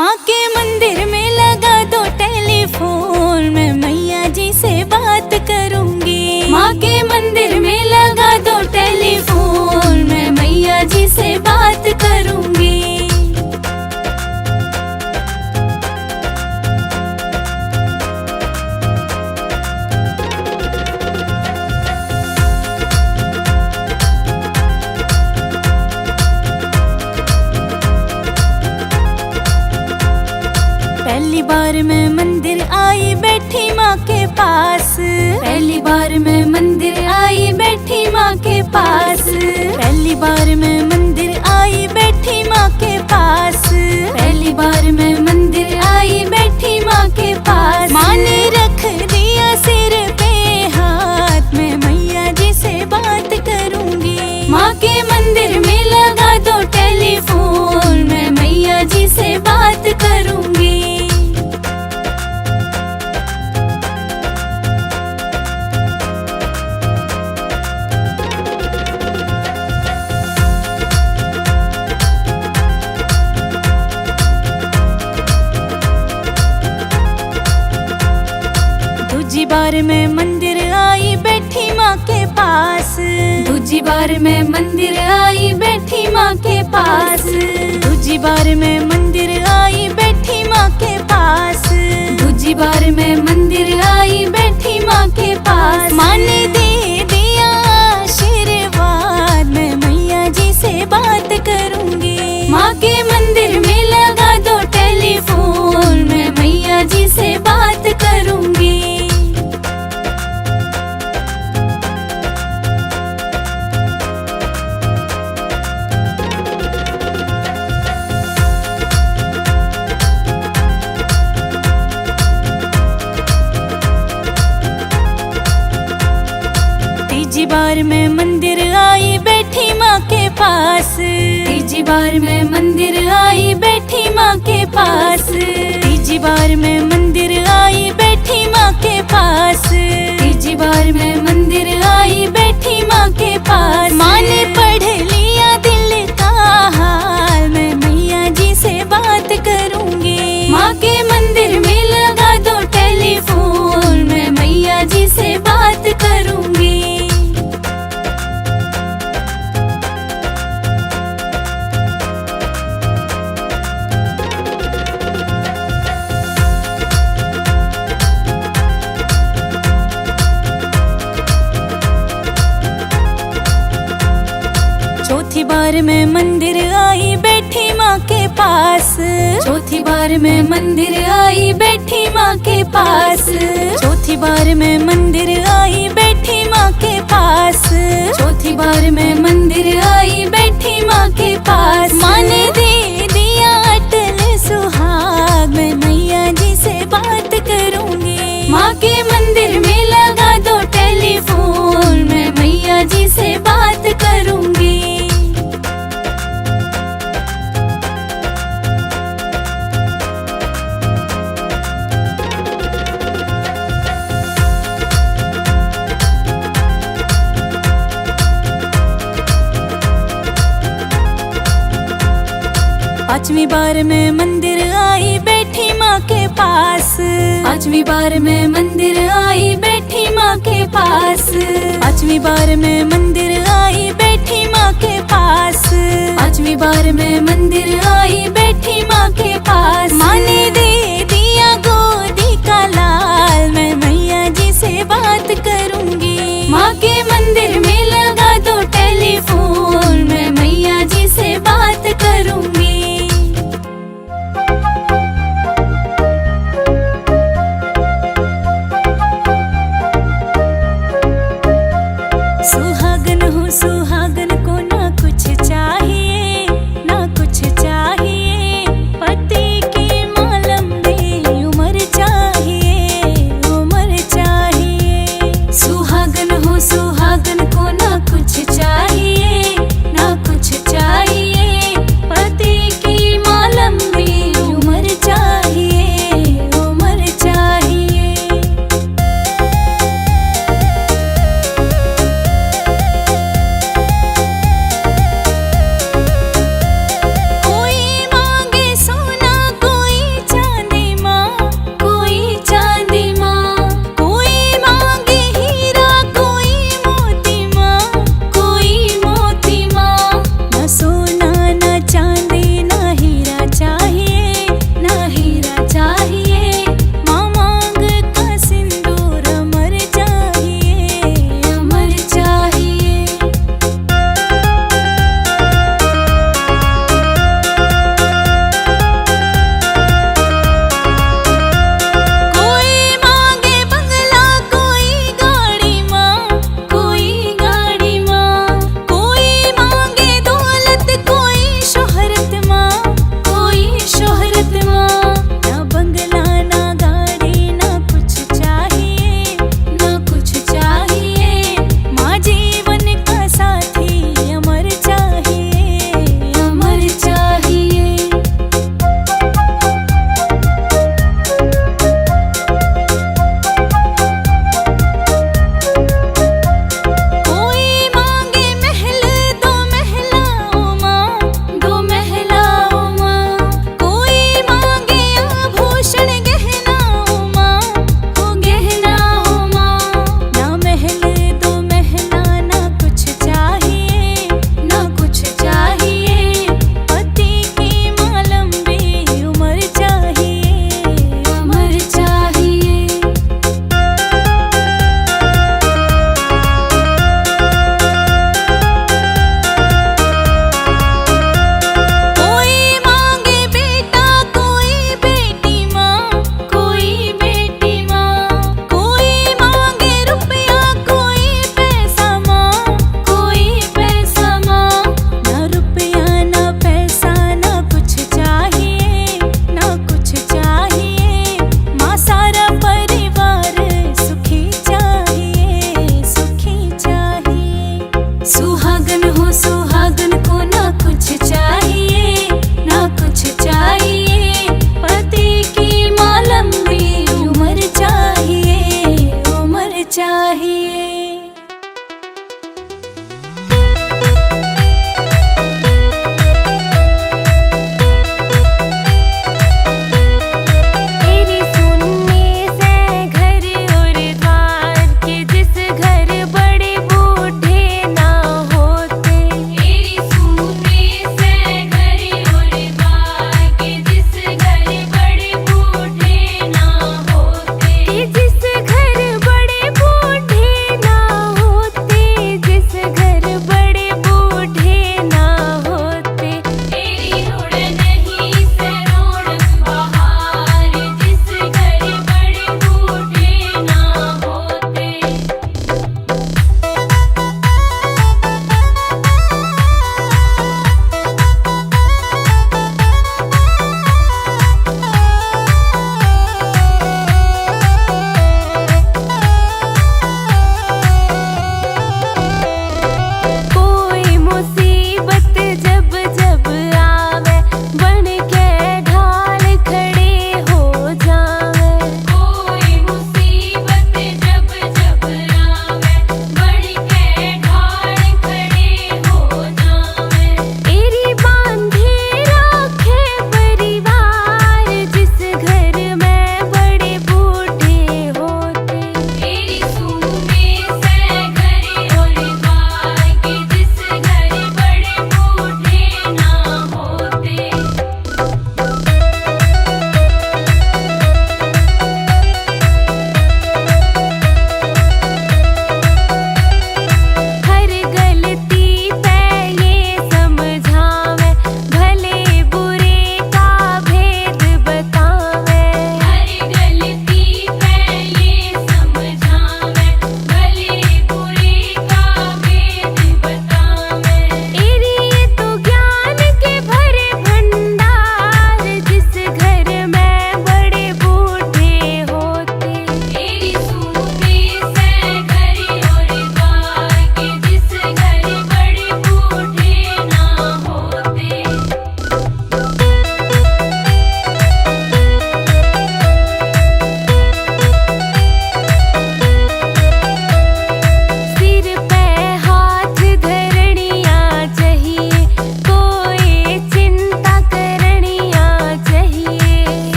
माँ के मंदिर में लगा दो टेलीफोन, मैं मैया जी से बात करूंगी। माँ के मंदिर में लगा दो टेलीफोन, मैं मैया जी से बात करूंगी। पहली बार मैं मंदिर आई बैठी माँ के पास, पहली बार मैं मंदिर आई बैठी माँ के पास, पहली बार मैं मंदिर आई बैठी माँ के पास, पहली बार मैं मंदिर आई बैठी माँ के पास। माँ ने रख दिया सिर पे हाथ, मैं मैया जी से बात करूंगी। माँ के मंदिर में लगा दो टेलीफोन, मैं मैया जी से बात करूंगी। दूजी बार मैं मंदिर आई बैठी माँ के पास, दूजी बार मैं मंदिर आई बैठी माँ के पास, दूजी बार मैं मंदिर आई बैठी माँ के पास, दूजी बार मैं मंदिर आई बैठी माँ के पास। माँ ने दे दिया आशीर्वाद, मैं मैया जी से बात करूंगी। माँ के मंदिर में लगा दो टेलीफोन, मैं मैया जी से बात करूंगी। तीजी बार मैं मंदिर आई बैठी माँ के पास, तीजी बार मैं मंदिर आई बैठी माँ के पास, तीजी बार मैं मंदिर आई बैठी माँ के पास, तीजी बार मैं मंदिर आई बैठी माँ के पास। माँ ने पढ़ लिया दिल का हाल, मैं मैया जी से बात करूंगी। माँ के मंदिर में लगा दो टेलीफोन, मैं मैया जी से बात करूंगी। चौथी बार मैं मंदिर आई बैठी माँ के पास, चौथी बार मैं मंदिर आई बैठी माँ के पास, चौथी बार मैं मंदिर आई बैठी माँ के पास, चौथी बार मैं मंदिर आई बैठी माँ के पास। माँ ने दे दिया अटल सुहाग, मैं मैया जी से बात करूंगी। माँ के मंदिर में लगा दो टेलीफोन, मैं मैया जी से बात करूंगी। पांचवी बार मैं मंदिर आई बैठी माँ के पास, पांचवी बार मैं मंदिर आई बैठी माँ के पास, पांचवी बार मैं मंदिर आई बैठी माँ के पास, पांचवी बार मैं मंदिर आई बैठी माँ के पास। माँ ने दे दिया गोदी का लाल, मैं मैया जी से बात करूंगी। माँ के मंदिर में लगा दो टेलीफोन, मैं मैया जी से बात करूंगी। सुहागन हूँ सुहागन को ना कुछ चाहिए, ना कुछ चाहिए।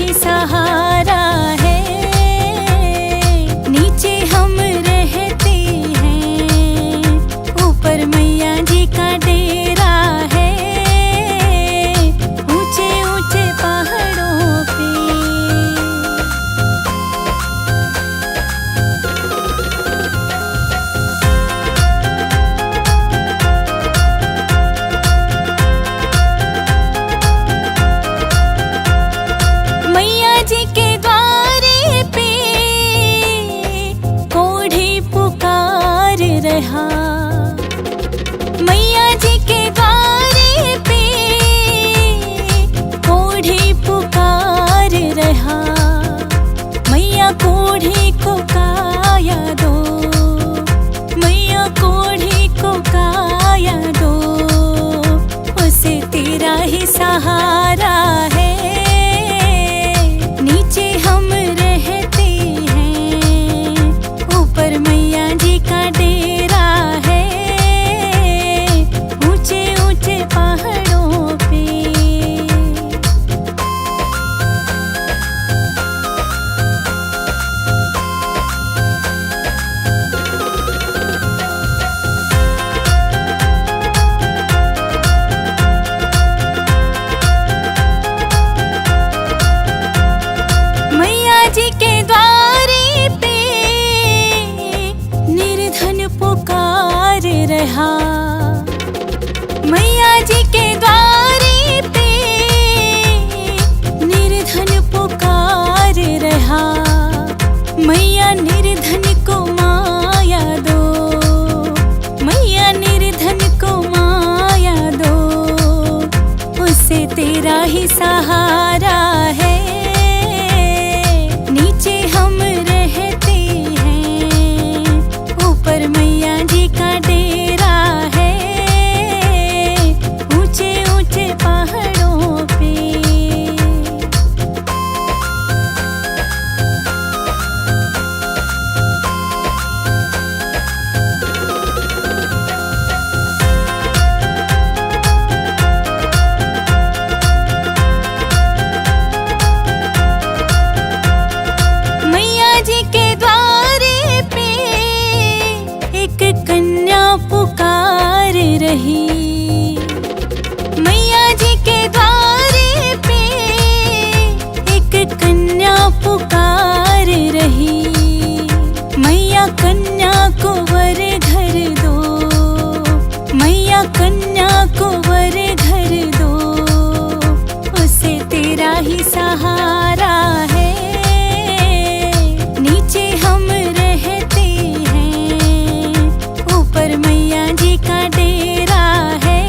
ही सहारा है। नीचे हम रहते हैं, ऊपर मैया जी का डेरा है, ऊंचे ऊंचे पहाड़ों पे। मैया जी के द्वारे पे कोढ़ी पुकार रहा, मैया जी के द्वारे पे कोढ़ी पुकार रहा। मैया कोढ़ी को काया दो, मैया कोढ़ी को काया दो, उसे तेरा ही सहारा है। नीचे हम रहते हैं, ऊपर मैया जी का डेरा है, ऊंचे ऊंचे पहाड़ों पे। मैया जी के द्वारे पे निर्धन पुकार रहा, मैया जी के द्वारे पे निर्धन पुकार रहा। मैया निर्धन को माया दो, मैया निर्धन को माया दो, उसे तेरा ही सहारा है। नीचे हम रहते हैं, ऊपर मैया जी का डेरा है, ऊंचे ऊंचे पहाड़ों पे। मैया जी के द्वारे पे एक कन्या पुकार रही, मैया जी के द्वारे पे एक कन्या पुकार रही। मैया कन्या को वर घर दो, मैया कन्या को वर घर दो, उसे तेरा ही सहारा है। नीचे हम रहते हैं, ऊपर मैया जी का डेरा है,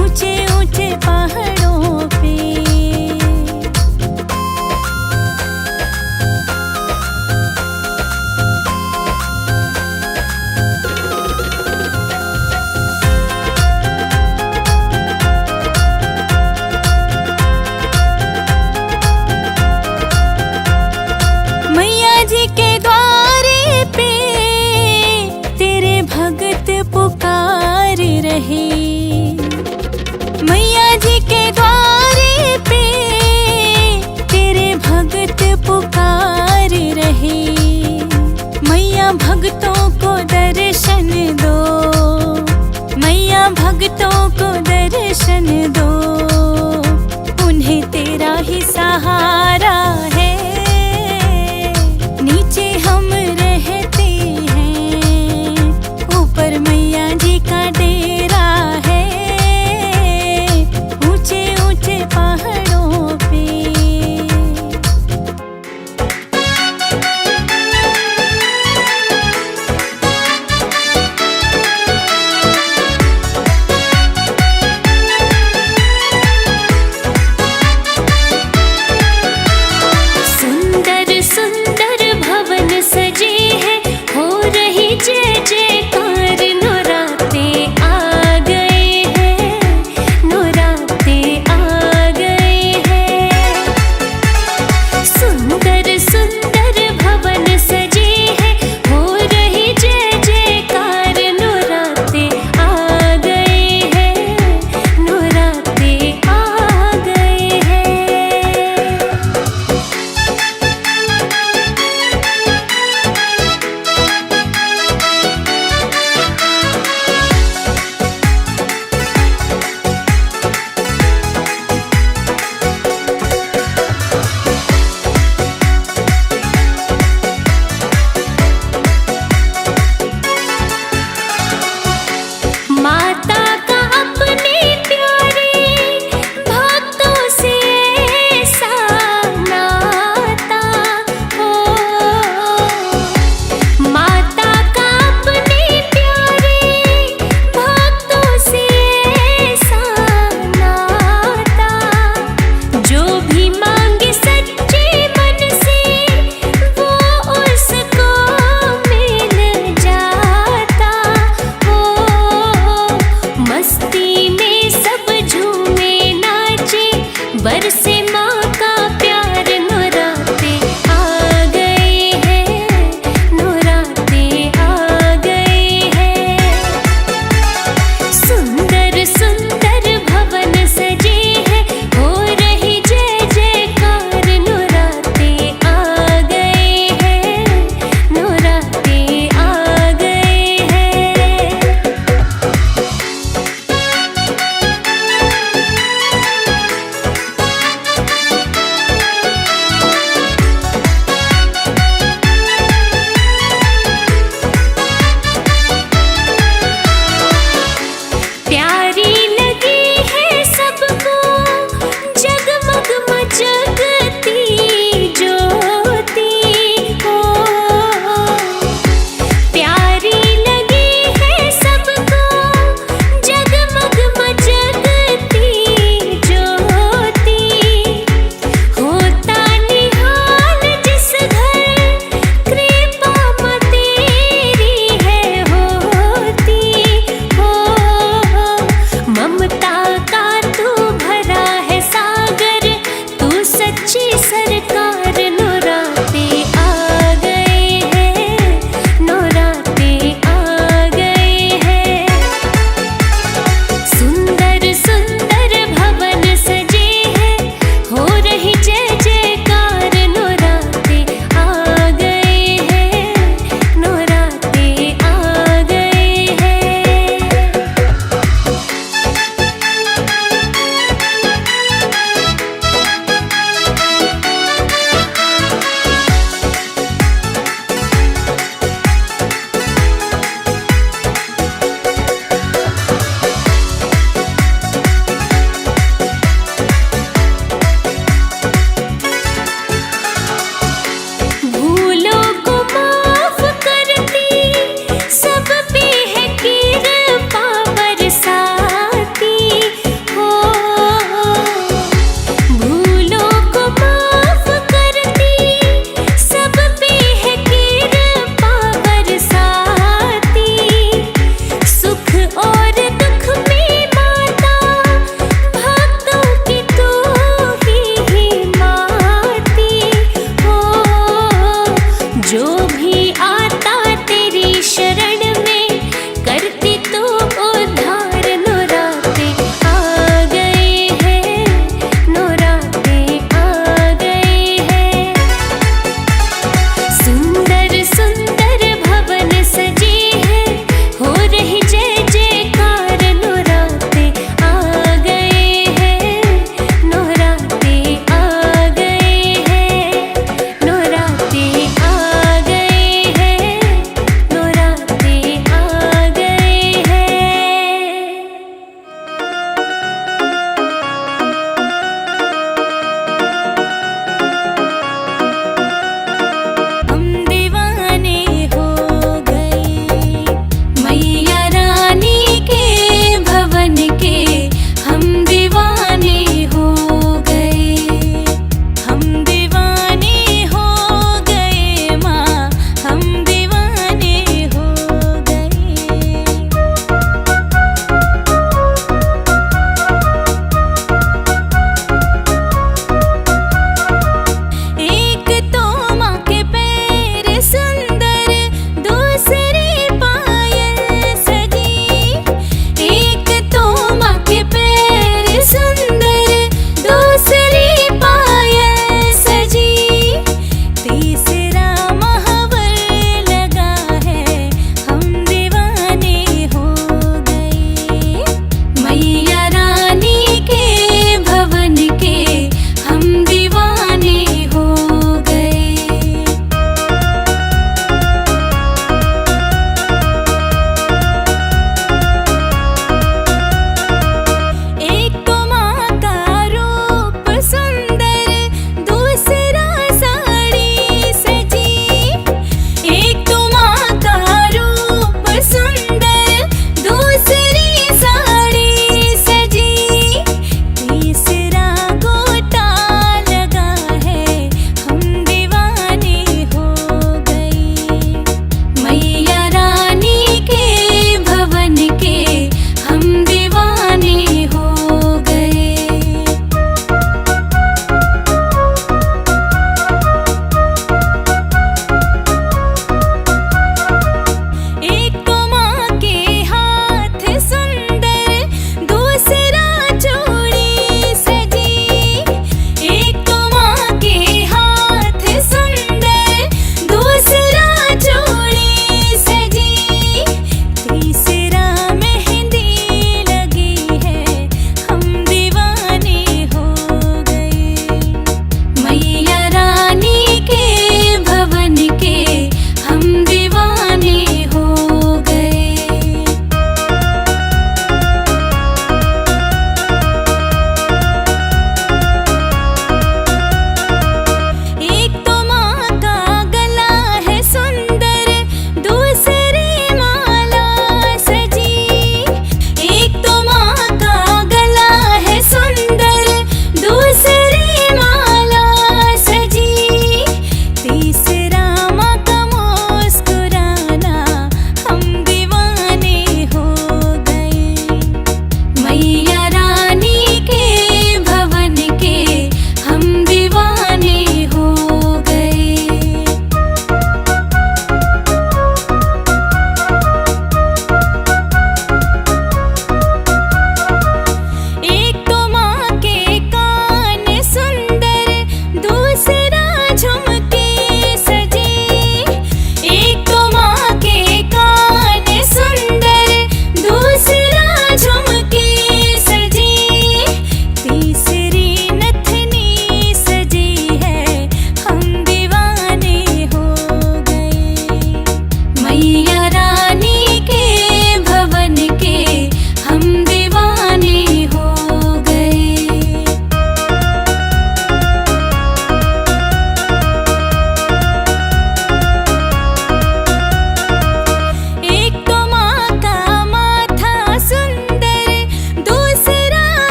ऊंचे ऊंचे पहाड़ों पे। मैया जी के द्वारे पे तेरे भगत पुकार रहे, मैया जी के द्वारे पे तेरे भगत पुकार रहे। मैया भगतों को दर्शन दो, मैया भगतों को दर्शन दो, उन्हें तेरा ही सहारा है। नीचे हम रहते हैं, ऊपर मैया जी का डेरा है, ऊंचे ऊंचे पहाड़ों पे।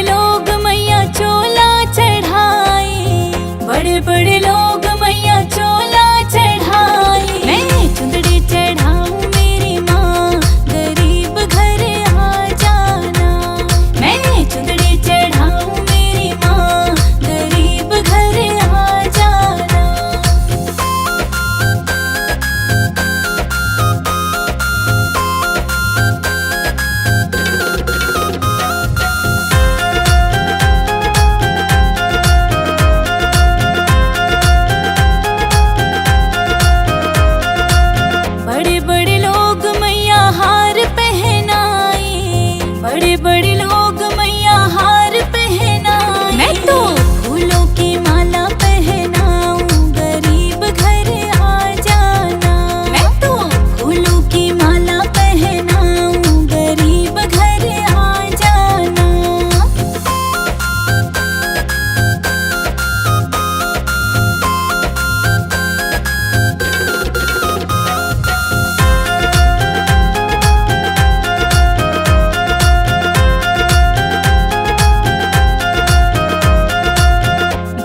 लोग मैया चोला चढ़ाए, बड़े बड़े लोग मैया चोला चढ़ाए। मैं चुंदड़ी चढ़ाऊं मेरी माँ, गरीब घर आ जाना। मैं चुंदड़ी चढ़ाऊं मेरी माँ, गरीब घर आ जाना। बड़े बड़े लोग मैया हार पहनाए, बड़े बड़े लोग मैया हार पहनाए। मैं तो फूलों की माला पहनाऊं, गरीब घर आ जाना। मैं तो फूलों की माला पहनाऊं, गरीब घर आ जाना।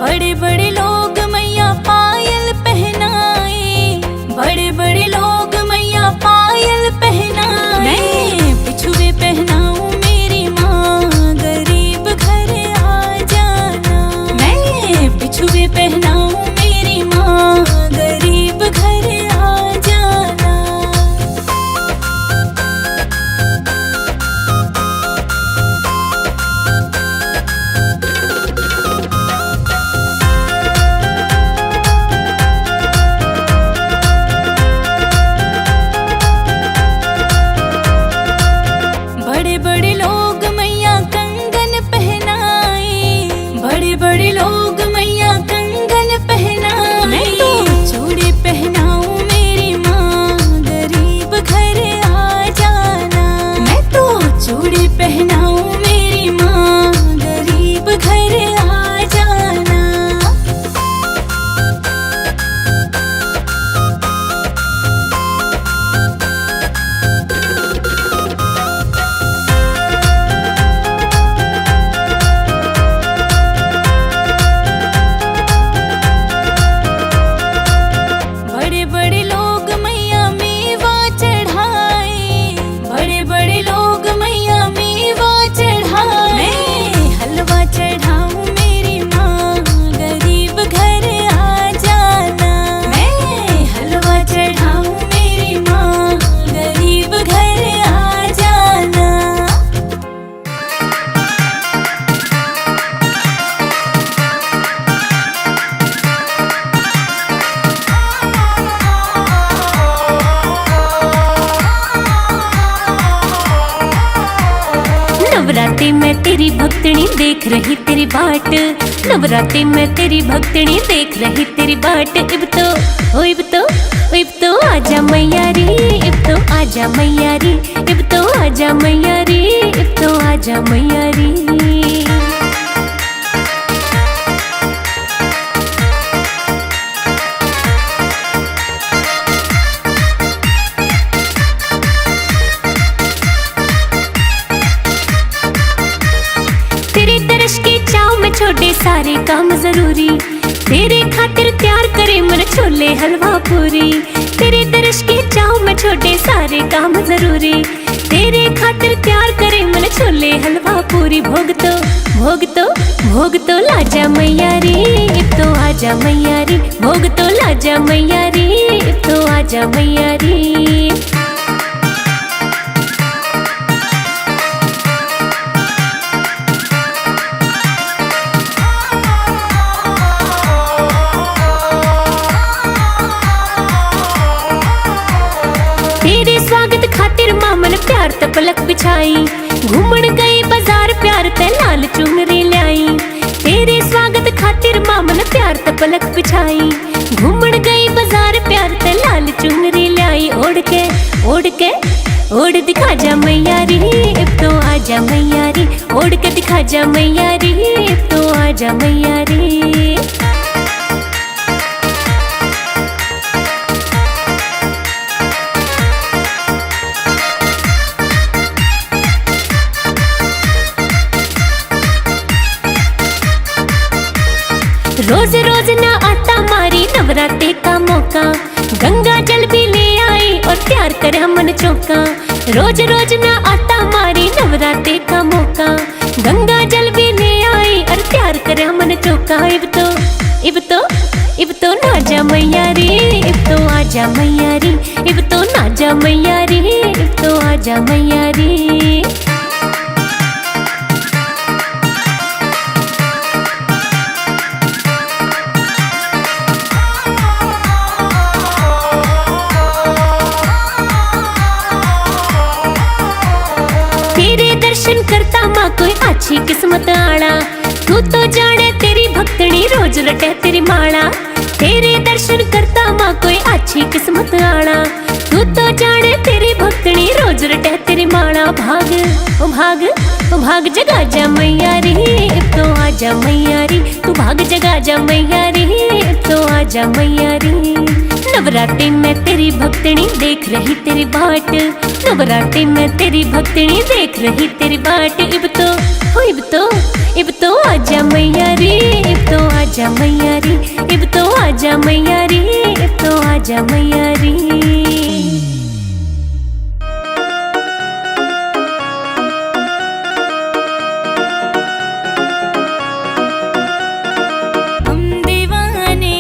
बड़े बड़े लोग मैया पायल पहनाए, बड़े बड़े लोग मैया पायल पहनाए। मैं बिछुए पहनाऊं मेरी माँ, गरीब घर आ जाना। मैं बिछुए पहनाऊं मेरी माँ, गरीब घर आ जाना। बड़े बड़े लोग मैया कंगन पहनाए, बड़े बड़े लोग मैया कंगन पहनाए। मैं तो चूड़ी पहनाऊं मेरी माँ, गरीब घर आ जाना। मैं तो चूड़ी पहनाऊं मेरी माँ, गरीब घर आ जाना। बड़े बड़े लोग मैया मेवा चढ़ाए, बड़े बड़े लोग मैया मेवा चढ़ाए। मैं हलवा चढ़ाऊं मेरी माँ, गरीब घर आ जाना। मैं हलवा चढ़ाऊं मेरी माँ, गरीब घर आ जाना। नवरात्रि में तेरी भक्तनी देख रही तेरी बाट, नवरात्रि में तेरी भक्तनी देख रही तेरी बाट। इब तो आजा मैया रे, इब तो आजा मैया रे, इब तो आजा मैया रे, इब तो आजा मैया रे। तेरे दर्श की चाव में छोड़े सारे काम जरूरी, तेरे खातिर तैयार करे मन छोले हलवा पूरी। तेरे दर्श की चाव में छोड़े सारे काम जरूरी, तेरे खातिर तैयार करे मन छोले हलवा पूरी। भोग तो लाजा मैया रे, इब तो आजा मैया रे। भोग तो लाजा मैया रे, इब तो आजा मैया रे। तेरे स्वागत खातिर मामन प्यार ते पलक बिछाई, घूमन गई बाजार प्यार ते लाल चुनरी लाई। तेरे स्वागत खातिर मामन प्यार ते पलक बिछाई, घूमन गई बाजार प्यार ते लाल चुनरी लाई। ओढ़ दिखा जा मैया रे, इब तो आजा मैया रे। ओढ़ के दिखा जा मैया रे, इब तो आजा मैया रे। रोज रोज ना आता मारी नवरात्रि का मौका, गंगा जल भी ले आई और तैयार करे मन चौका। रोज रोज ना आता मारी नवरात्रि का मौका, गंगा जल भी ले आई और तैयार करे मन चौका। इब तो ना जा मैया रे, इब तो आजा मैया रे, इब तो ना जा मैया रे, इब तो आजा मैया रे। तेरे दर्शन करता माँ कोई अच्छी किस्मत आना, तू तो जाने तेरी भक्तनी रोज रटे तेरी माला। तेरे दर्शन करता माँ कोई अच्छी किस्मत आना, तू तो जाने तेरी भक्तनी रोज रटे तेरी माला। भाग ओ भाग ओ भाग जगा जा मैया रे, अब तो आजा मैया रे, तू भाग जगा जा मैया रे, अब तो आजा मैया रे। नवरात्रि में तेरी भक्तनी देख रही तेरी बाट, नवरात्रि में तेरी भक्तनी देख रही तेरी बाट। इब तो आजा मैया रे, इब तो आजा मैया रे, इब तो आजा मैया रे, इब तो आजा मैया रे। हम दीवाने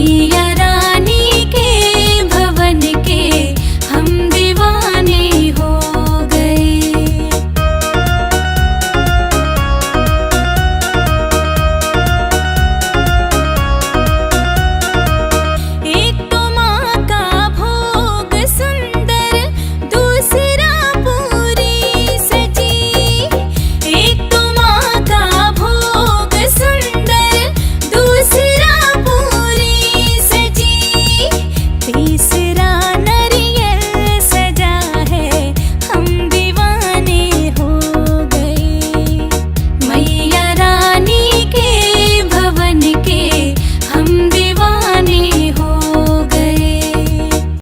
मैया